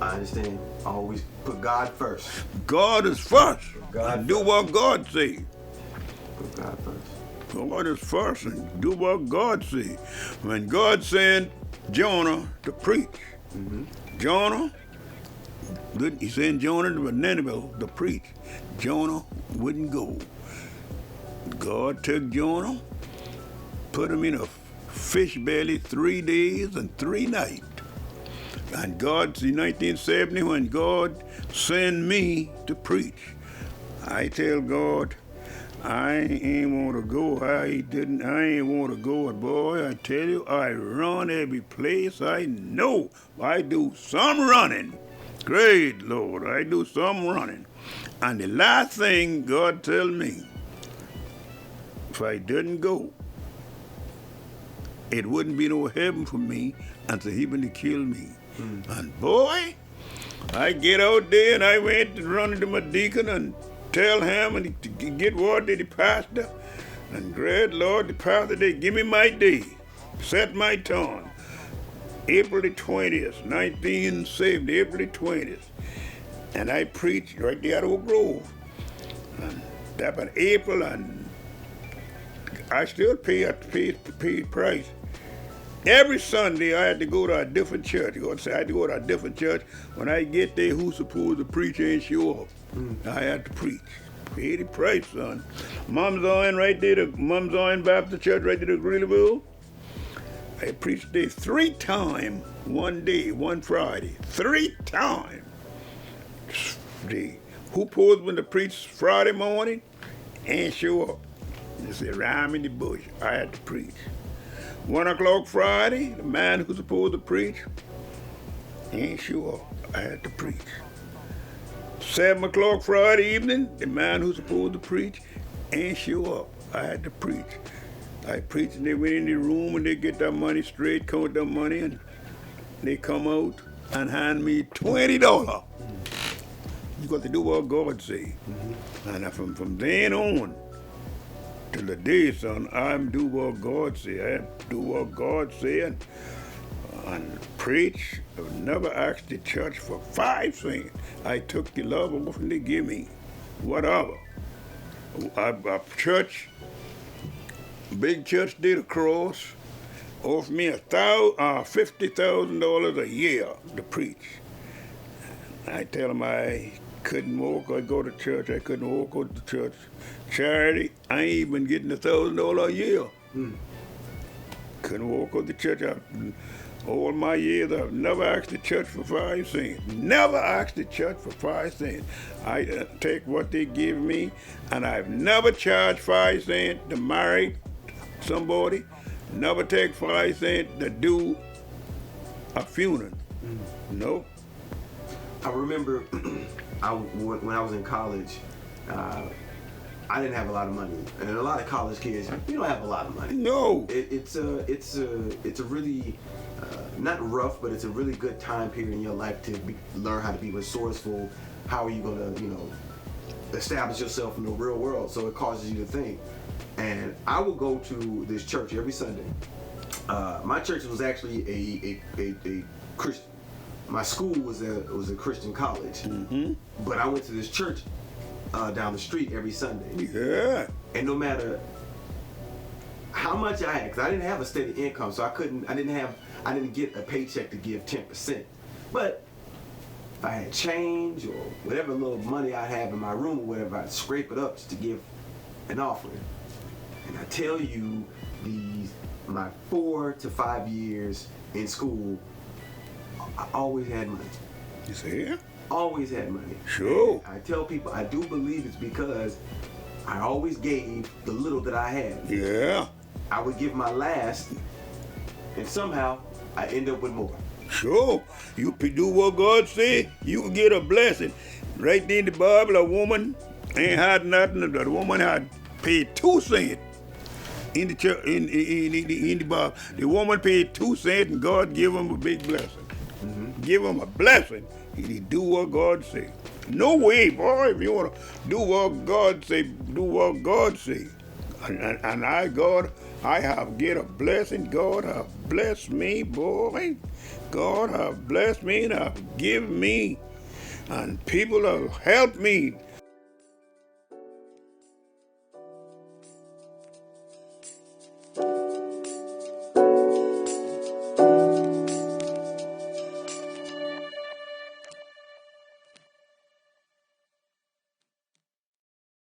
I understand. Always put God first. God is first. God And do first. what God say. Put God first. God is first and do what God say. When God sent Jonah to preach, Jonah, he sent Jonah to Nineveh to preach. Jonah wouldn't go. God took Jonah, put him in a fish belly 3 days and 3 nights. And God, in 1970, when God sent me to preach, I tell God, I ain't want to go. I ain't want to go. And boy, I tell you, I run every place I know. I do some running. Great Lord, I do some running. And the last thing God tell me, if I didn't go, it wouldn't be no heaven for me until he to kill me. And boy, I get out there and I went to run into my deacon and tell him and to get word to the pastor. And great Lord, the pastor, they give me my day, set my time. April the 20th, 1970, April the 20th. And I preached right there at Oak Grove. And that in April, and I still pay price. Every Sunday I had to go to a different church. I had to go to a different church. When I get there, who's supposed to preach ain't show up. I had to preach. Pay the price, son. Mom Zion right there, the Mom Zion Baptist Church right there to Greeleyville. I preached there 3 times, one day, one Friday. 3 times. Who posed when to preach Friday morning? Ain't show up. They said, rhyme in the bush. I had to preach. 1 o'clock Friday, the man who's supposed to preach ain't show up. I had to preach. 7 o'clock Friday evening, the man who's supposed to preach ain't show up. I had to preach. I preached and they went in the room and they get their money straight, count their money, and they come out and hand me $20. You got to do what God say. And from then on, till the day, son, I'm do what God say. I do what God say and preach. I never asked the church for 5 cents. I took the love off and they give me whatever. A church, big church did a cross, offered me $50,000 a year to preach. I tell them I couldn't walk or go to church. I couldn't walk or go to church. Charity, I ain't even getting $1,000 a year. Couldn't walk or the church. All my years, I've never asked the church for 5 cents. Never asked the church for 5 cents. I take what they give me, and I've never charged 5 cents to marry somebody. Never take 5 cents to do a funeral. No. I remember when I was in college, I didn't have a lot of money, and a lot of college kids, you don't have a lot of money. No. It's a really not rough, but it's a really good time period in your life to learn how to be resourceful. How are you gonna, establish yourself in the real world? So it causes you to think. And I would go to this church every Sunday. My church was actually a Christian. My school was a Christian college, but I went to this church down the street every Sunday. Yeah. And no matter how much I had, because I didn't have a steady income, so I didn't get a paycheck to give 10%. But if I had change or whatever little money I have in my room or whatever, I'd scrape it up just to give an offering. And I tell you, my 4 to 5 years in school, I always had money. You see? Yeah? Always had money. Sure. And I tell people, I do believe it's because I always gave the little that I had. Yeah. I would give my last, and somehow I end up with more. Sure. You do what God say, you will get a blessing. Right there in the Bible, a woman ain't had nothing. The woman had paid 2 cents in the church, in the Bible. The woman paid 2 cents and God gave him a big blessing. Give him a blessing and he do what God say. No way, boy, if you want to do what God say, do what God say. And I have get a blessing. God have blessed me, boy. God have blessed me and have given me. And people have helped me